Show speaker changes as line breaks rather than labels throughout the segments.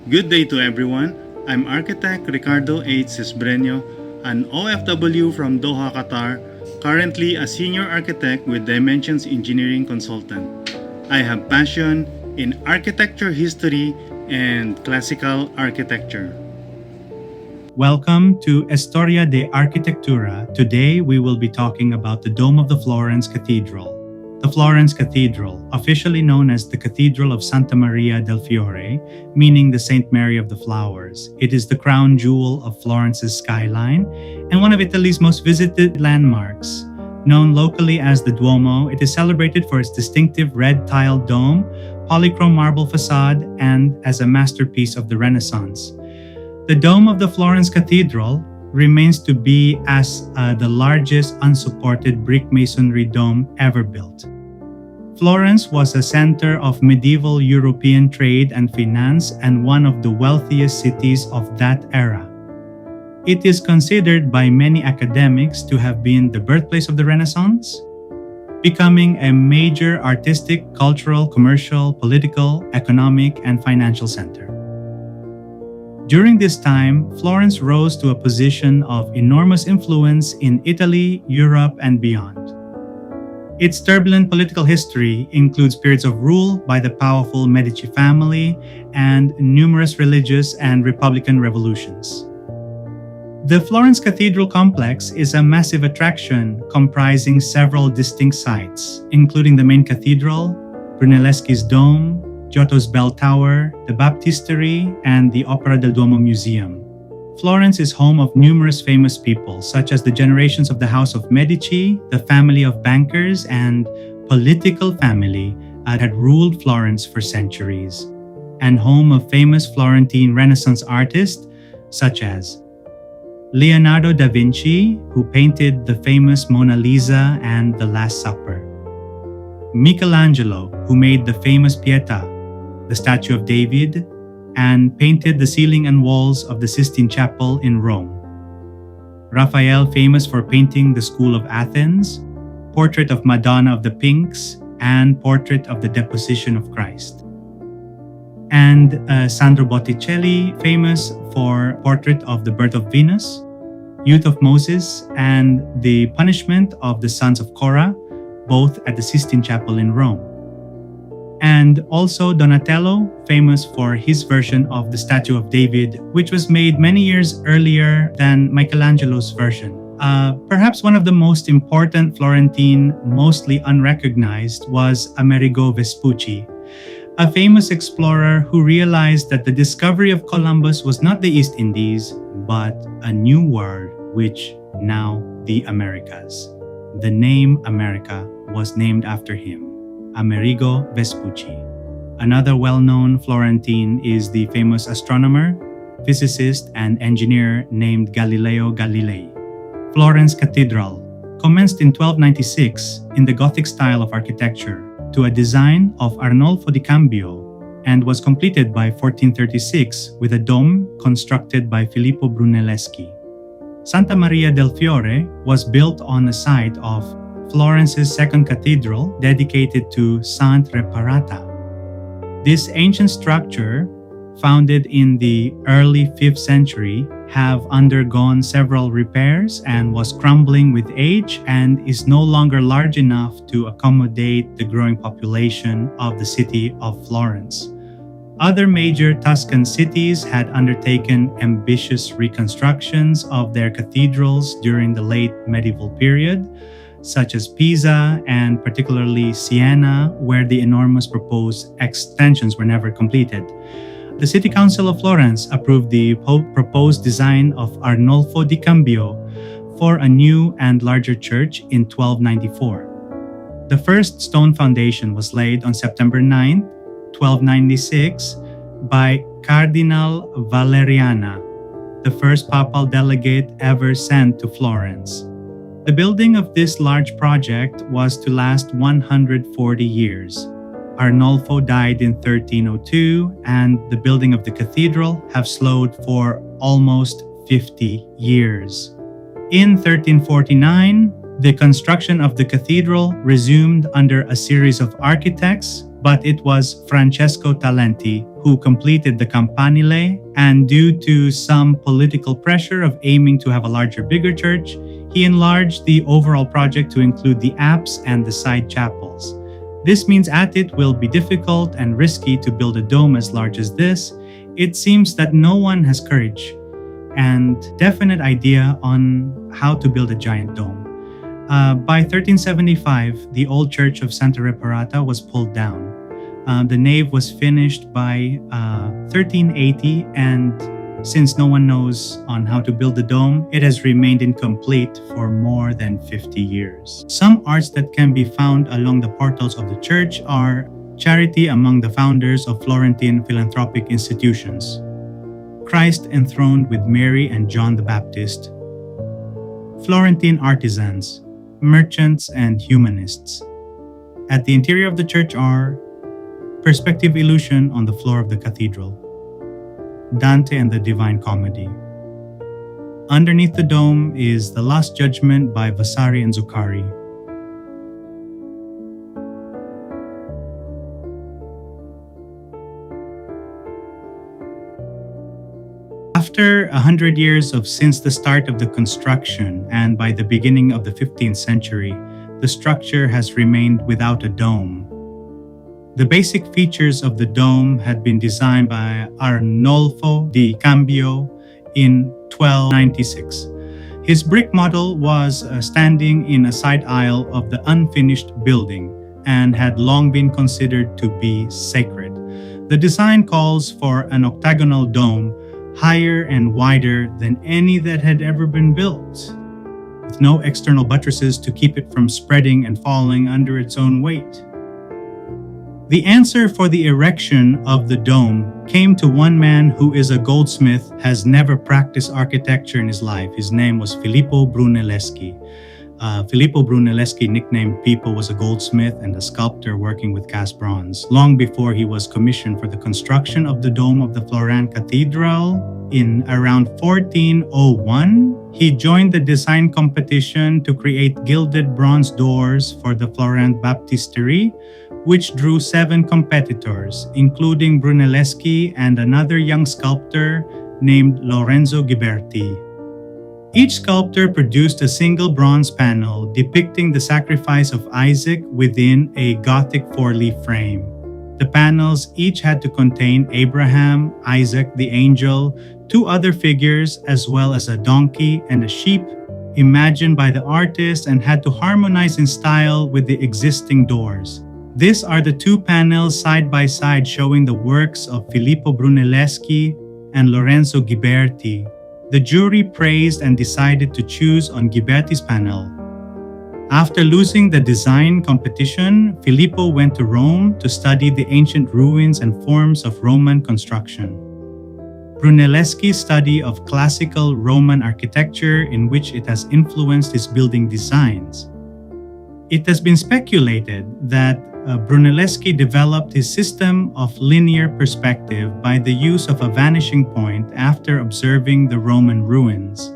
Good day to everyone. I'm architect Ricardo H. Cisbreño, an OFW from Doha, Qatar, currently a senior architect with Dimensions Engineering Consultant. I have passion in architecture history and classical architecture.
Welcome to Historia de Arquitectura. Today we will be talking about the Dome of the Florence Cathedral. The Florence Cathedral, officially known as the Cathedral of Santa Maria del Fiore, meaning the Saint Mary of the Flowers. It is the crown jewel of Florence's skyline and one of Italy's most visited landmarks. Known locally as the Duomo, it is celebrated for its distinctive red tiled dome, polychrome marble facade, and as a masterpiece of the Renaissance. The Dome of the Florence Cathedral remains to be as the largest unsupported brick masonry dome ever built. Florence was a center of medieval European trade and finance and one of the wealthiest cities of that era. It is considered by many academics to have been the birthplace of the Renaissance, becoming a major artistic, cultural, commercial, political, economic, and financial center. During this time, Florence rose to a position of enormous influence in Italy, Europe, and beyond. Its turbulent political history includes periods of rule by the powerful Medici family and numerous religious and republican revolutions. The Florence Cathedral complex is a massive attraction comprising several distinct sites, including the main cathedral, Bruneleschi's dome, Giotto's bell tower, the baptistery, and the Opera del Duomo Museum. Florence is home of numerous famous people, such as the generations of the House of Medici, the family of bankers, and political family that had ruled Florence for centuries, and home of famous Florentine Renaissance artists such as Leonardo da Vinci, who painted the famous Mona Lisa and the Last Supper; Michelangelo, who made the famous Pietà, the statue of David, and painted the ceiling and walls of the Sistine Chapel in Rome; Raphael, famous for painting the School of Athens, portrait of Madonna of the Pinks, and portrait of the Deposition of Christ; and Sandro Botticelli, famous for portrait of the Birth of Venus, Youth of Moses, and the Punishment of the Sons of Korah, both at the Sistine Chapel in Rome. And also Donatello, famous for his version of the statue of David, which was made many years earlier than Michelangelo's version. Perhaps one of the most important Florentine, mostly unrecognized, was Amerigo Vespucci, a famous explorer who realized that the discovery of Columbus was not the East Indies, but a new world, which now the Americas. The name America was named after him, Amerigo Vespucci. Another well-known Florentine is the famous astronomer, physicist, and engineer named Galileo Galilei. Florence Cathedral commenced in 1296 in the Gothic style of architecture to a design of Arnulfo di Cambio and was completed by 1436 with a dome constructed by Filippo Bruneleschi. Santa Maria del Fiore was built on the site of Florence's second cathedral dedicated to Sant Reparata. This ancient structure, founded in the early 5th century, have undergone several repairs and was crumbling with age and is no longer large enough to accommodate the growing population of the city of Florence. Other major Tuscan cities had undertaken ambitious reconstructions of their cathedrals during the late medieval period, such as Pisa and particularly Siena, where the enormous proposed extensions were never completed. The City Council of Florence approved the proposed design of Arnulfo di Cambio for a new and larger church in 1294. The first stone foundation was laid on September 9, 1296, by Cardinal Valeriana, the first papal delegate ever sent to Florence. The building of this large project was to last 140 years. Arnulfo died in 1302, and the building of the cathedral have slowed for almost 50 years. In 1349, The construction of the cathedral resumed under a series of architects, but it was Francesco Talenti who completed the campanile, and due to some political pressure of aiming to have a larger, bigger church, he enlarged the overall project to include the apse and the side chapels. This means it will be difficult and risky to build a dome as large as this. It seems that no one has courage and definite idea on how to build a giant dome. By 1375, the old church of Santa Reparata was pulled down. The nave was finished by 1380, and since no one knows on how to build the dome, it has remained incomplete for more than 50 years. Some arts that can be found along the portals of the church are charity among the founders of Florentine philanthropic institutions, Christ enthroned with Mary and John the Baptist, Florentine artisans, merchants, and humanists. At the interior of the church are Perspective Illusion on the floor of the cathedral, Dante and the Divine Comedy. Underneath the dome is The Last Judgment by Vasari and Zuccari. After 100 years since the start of the construction, and by the beginning of the 15th century, the structure has remained without a dome. The basic features of the dome had been designed by Arnulfo di Cambio in 1296. His brick model was standing in a side aisle of the unfinished building and had long been considered to be sacred. The design calls for an octagonal dome higher and wider than any that had ever been built, with no external buttresses to keep it from spreading and falling under its own weight. The answer for the erection of the dome came to one man who is a goldsmith, has never practiced architecture in his life. His name was Filippo Bruneleschi. Filippo Bruneleschi, nicknamed Pippo, was a goldsmith and a sculptor working with cast bronze. Long before he was commissioned for the construction of the dome of the Florence Cathedral in around 1401, he joined the design competition to create gilded bronze doors for the Florence Baptistery, which drew 7 competitors, including Brunelleschi and another young sculptor named Lorenzo Ghiberti. Each sculptor produced a single bronze panel depicting the sacrifice of Isaac within a Gothic 4-leaf frame. The panels each had to contain Abraham, Isaac, the angel, 2 other figures, as well as a donkey and a sheep, imagined by the artist, and had to harmonize in style with the existing doors. These are the 2 panels side by side showing the works of Filippo Brunelleschi and Lorenzo Ghiberti. The jury praised and decided to choose on Ghiberti's panel. After losing the design competition, Filippo went to Rome to study the ancient ruins and forms of Roman construction. Brunelleschi's study of classical Roman architecture, in which it has influenced his building designs. It has been speculated that Brunelleschi developed his system of linear perspective by the use of a vanishing point after observing the Roman ruins.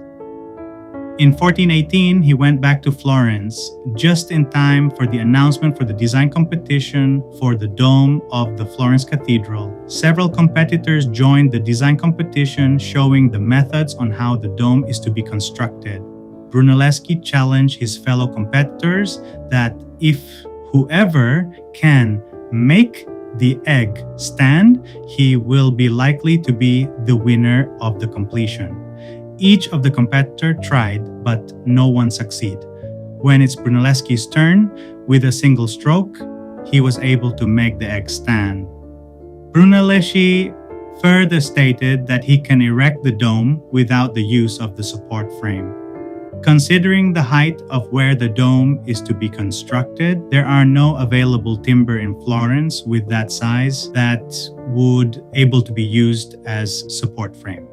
In 1418, he went back to Florence just in time for the announcement for the design competition for the dome of the Florence Cathedral. Several competitors joined the design competition, showing the methods on how the dome is to be constructed. Brunelleschi challenged his fellow competitors that if whoever can make the egg stand, he will be likely to be the winner of the completion. Each of the competitor tried, but no one succeeded. When it's Brunelleschi's turn, with a single stroke, he was able to make the egg stand. Brunelleschi further stated that he can erect the dome without the use of the support frame. Considering the height of where the dome is to be constructed, there are no available timber in Florence with that size that would able to be used as support frame.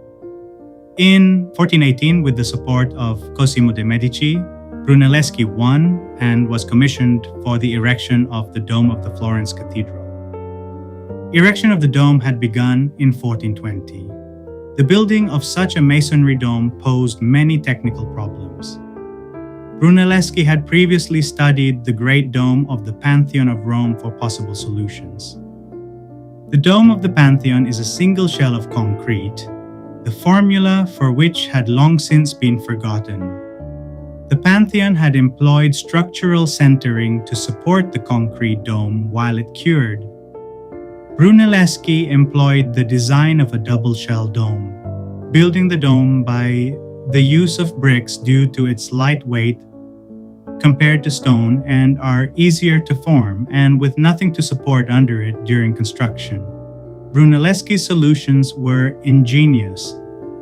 In 1418, with the support of Cosimo de' Medici, Brunelleschi won and was commissioned for the erection of the dome of the Florence Cathedral. Erection of the dome had begun in 1420. The building of such a masonry dome posed many technical problems. Brunelleschi had previously studied the Great Dome of the Pantheon of Rome for possible solutions. The dome of the Pantheon is a single shell of concrete, the formula for which had long since been forgotten. The Pantheon had employed structural centering to support the concrete dome while it cured. Brunelleschi employed the design of a double-shell dome, building the dome by the use of bricks due to its light weight compared to stone and are easier to form and with nothing to support under it during construction. Brunelleschi's solutions were ingenious.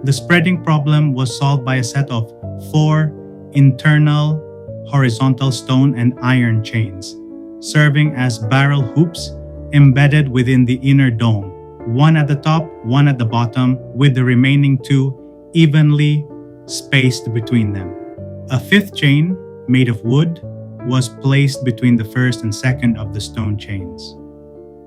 The spreading problem was solved by a set of 4 internal horizontal stone and iron chains, serving as barrel hoops embedded within the inner dome, one at the top, one at the bottom, with the remaining 2 evenly spaced between them. A 5th chain, made of wood, was placed between the first and second of the stone chains.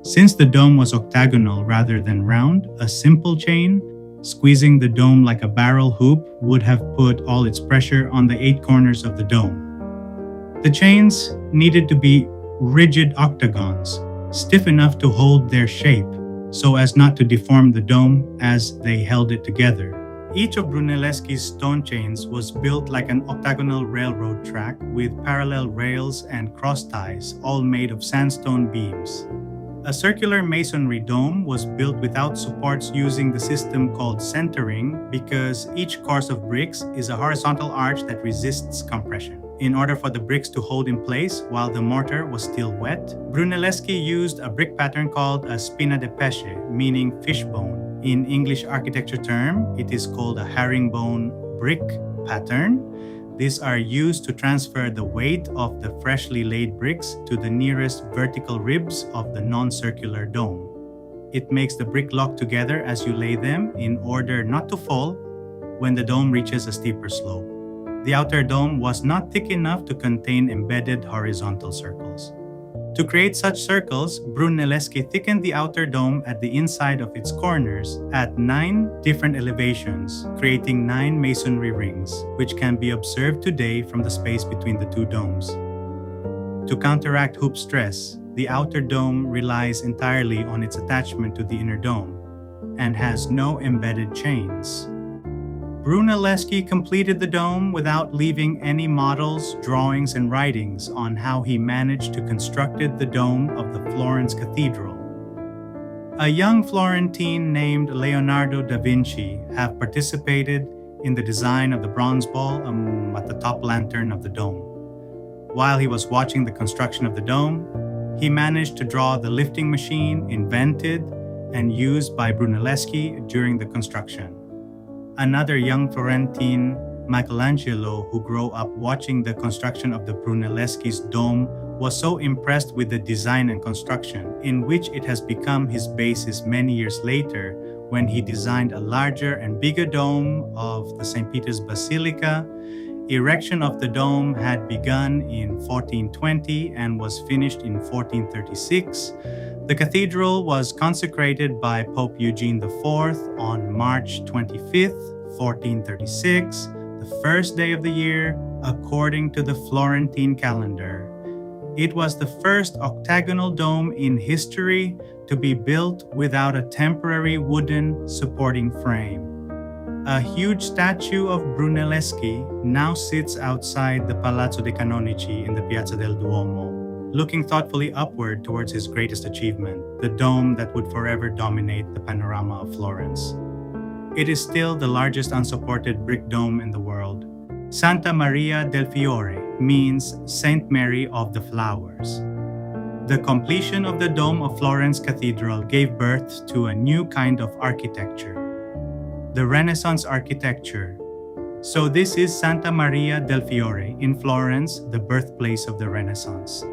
Since the dome was octagonal rather than round, a simple chain, squeezing the dome like a barrel hoop, would have put all its pressure on the 8 corners of the dome. The chains needed to be rigid octagons, stiff enough to hold their shape, so as not to deform the dome as they held it together. Each of Brunelleschi's stone chains was built like an octagonal railroad track with parallel rails and cross ties, all made of sandstone beams. A circular masonry dome was built without supports using the system called centering because each course of bricks is a horizontal arch that resists compression. In order for the bricks to hold in place while the mortar was still wet, Brunelleschi used a brick pattern called a spina di pesce, meaning fishbone. In English architecture term, it is called a herringbone brick pattern. These are used to transfer the weight of the freshly laid bricks to the nearest vertical ribs of the non-circular dome. It makes the brick lock together as you lay them in order not to fall when the dome reaches a steeper slope. The outer dome was not thick enough to contain embedded horizontal circles. To create such circles, Brunelleschi thickened the outer dome at the inside of its corners at 9 different elevations, creating 9 masonry rings, which can be observed today from the space between the 2 domes. To counteract hoop stress, the outer dome relies entirely on its attachment to the inner dome and has no embedded chains. Brunelleschi completed the dome without leaving any models, drawings, and writings on how he managed to construct the dome of the Florence Cathedral. A young Florentine named Leonardo da Vinci have participated in the design of the bronze ball at the top lantern of the dome. While he was watching the construction of the dome, he managed to draw the lifting machine invented and used by Brunelleschi during the construction. Another young Florentine, Michelangelo, who grew up watching the construction of the Brunelleschi's dome, was so impressed with the design and construction, in which it has become his basis many years later when he designed a larger and bigger dome of the St. Peter's Basilica. Erection of the dome had begun in 1420 and was finished in 1436. The cathedral was consecrated by Pope Eugene IV on March 25, 1436, the first day of the year according to the Florentine calendar. It was the first octagonal dome in history to be built without a temporary wooden supporting frame. A huge statue of Brunelleschi now sits outside the Palazzo dei Canonici in the Piazza del Duomo, looking thoughtfully upward towards his greatest achievement, the dome that would forever dominate the panorama of Florence. It is still the largest unsupported brick dome in the world. Santa Maria del Fiore means Saint Mary of the Flowers. The completion of the dome of Florence Cathedral gave birth to a new kind of architecture, the Renaissance architecture. So this is Santa Maria del Fiore in Florence, the birthplace of the Renaissance.